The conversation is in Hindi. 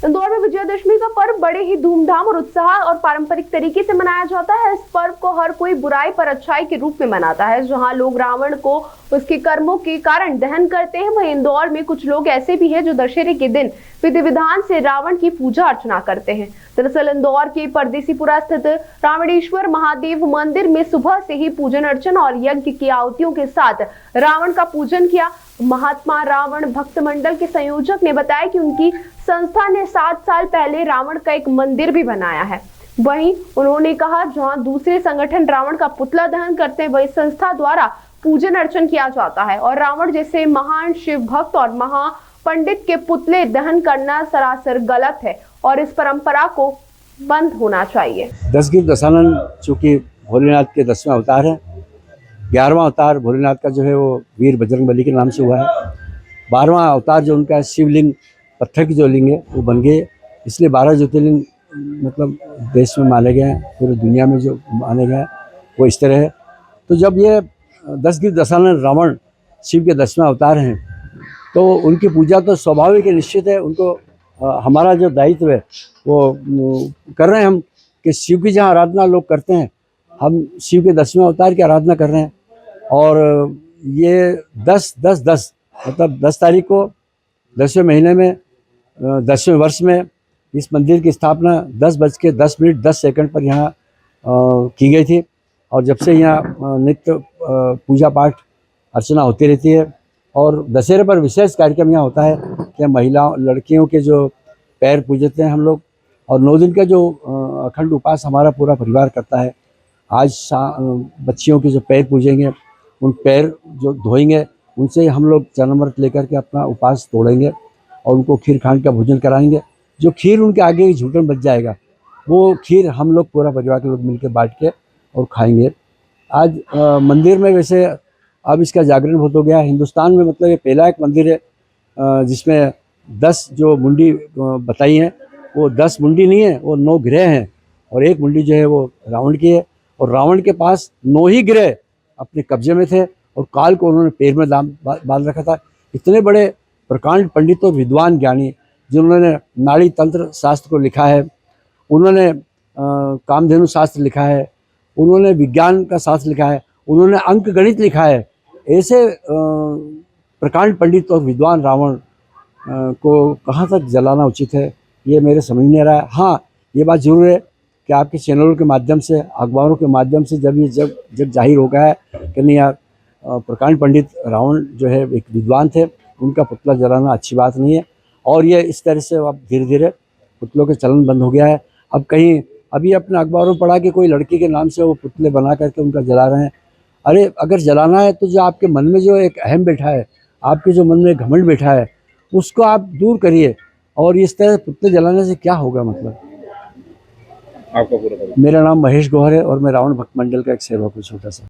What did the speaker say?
इंदौर में विजयादशमी का पर्व बड़े ही धूमधाम और उत्साह और पारंपरिक तरीके से मनाया जाता है। इस पर्व को हर कोई बुराई पर अच्छाई के रूप में मनाता है। जहां लोग रावण को उसके कर्मों के कारण दहन करते हैं, वहीं इंदौर में कुछ लोग ऐसे भी हैं जो दशहरे के दिन विधि विधान से रावण की पूजा अर्चना करते हैं। दरअसल इंदौर के परदेसीपुरा स्थित रावणेश्वर महादेव मंदिर में सुबह से ही पूजन अर्चन और यज्ञ की आहुतियों के साथ रावण का पूजन किया। महात्मा रावण भक्त मंडल के संयोजक ने बताया कि उनकी संस्था ने 7 साल पहले रावण का एक मंदिर भी बनाया है। वहीं उन्होंने कहा, जहां दूसरे संगठन रावण का पुतला दहन करते हैं, वही संस्था द्वारा पूजन अर्चन किया जाता है और रावण जैसे महान शिव भक्त और महापंडित के पुतले दहन करना सरासर गलत है और इस परंपरा को बंद होना चाहिए। दशगिर दशानन चूंकि भोलेनाथ के 10वें अवतार है, 11वां अवतार भोलेनाथ का जो है वो वीर बजरंगबली के नाम से हुआ है। 12वां अवतार जो उनका शिवलिंग पत्थर की जो लिंग है वो बन गए, इसलिए 12 ज्योतिर्लिंग मतलब देश में माने गए हैं, पूरी दुनिया में जो माने गए हैं वो इस तरह है। तो जब ये दशगिर दशानन रावण शिव के 10वें अवतार हैं तो उनकी पूजा तो स्वाभाविक है, निश्चित है। उनको हमारा जो दायित्व है वो कर रहे हैं हम कि शिव की जहाँ आराधना लोग करते हैं, हम शिव के 10वें अवतार की आराधना कर रहे हैं। और ये 10-10-10 मतलब 10 तारीख को 10वें महीने में 10वें वर्ष में इस मंदिर की स्थापना 10:10 पर यहाँ की गई थी। और जब से यहाँ नित्य पूजा पाठ अर्चना होती रहती है और दशहरे पर विशेष कार्यक्रम यहाँ होता है कि महिलाओं लड़कियों के जो पैर पूजते हैं हम लोग, और 9 दिन का जो अखंड उपास हमारा पूरा परिवार करता है। आज बच्चियों के जो पैर पूजेंगे, उन पैर जो धोएंगे, उनसे हम लोग चरणामृत लेकर के अपना उपास तोड़ेंगे और उनको खीर खांड का भोजन कराएंगे। जो खीर उनके आगे ही झूठन बच जाएगा, वो खीर हम लोग पूरा परिवार के लोग मिलकर बांट के और खाएंगे। आज मंदिर में वैसे अब इसका जागरण बहुत हो गया है हिंदुस्तान में। मतलब ये पहला एक मंदिर है जिसमें 10 जो मुंडी बताई हैं वो 10 मुंडी नहीं है, वो 9 ग्रह हैं और एक मुंडी जो है वो रावण की है। और रावण के पास 9 ही ग्रह अपने कब्जे में थे और काल को उन्होंने पैर में बांध रखा था। इतने बड़े प्रकांड पंडित और विद्वान ज्ञानी जिन्होंने नाड़ी तंत्र शास्त्र को लिखा है, उन्होंने कामधेनु शास्त्र लिखा है, उन्होंने विज्ञान का शास्त्र लिखा है, उन्होंने अंक गणित लिखा है। ऐसे प्रकांड पंडित और विद्वान रावण को कहाँ तक जलाना उचित है, ये मेरे समझ नहीं आ रहा है। हाँ, ये बात जरूर है कि आपके चैनलों के माध्यम से, अखबारों के माध्यम से जब जाहिर हो गया है कि नहीं यार प्रकांड पंडित रावण जो है एक विद्वान थे, उनका पुतला जलाना अच्छी बात नहीं है। और ये इस तरह से अब धीरे धीरे पुतलों के चलन बंद हो गया है। अब कहीं अभी अपने अखबारों में पढ़ा कि कोई लड़की के नाम से वो पुतले बना करके उनका जला रहे हैं। अरे अगर जलाना है तो जो आपके मन में जो एक अहम बैठा है, आपके जो मन में घमंड बैठा है, उसको आप दूर करिए। और इस तरह पुतले जलाने से क्या होगा? मतलब आपका पूरा मेरा नाम महेश गौहर है और मैं रावण भक्त मंडल का एक सेवक हूँ, छोटा सा।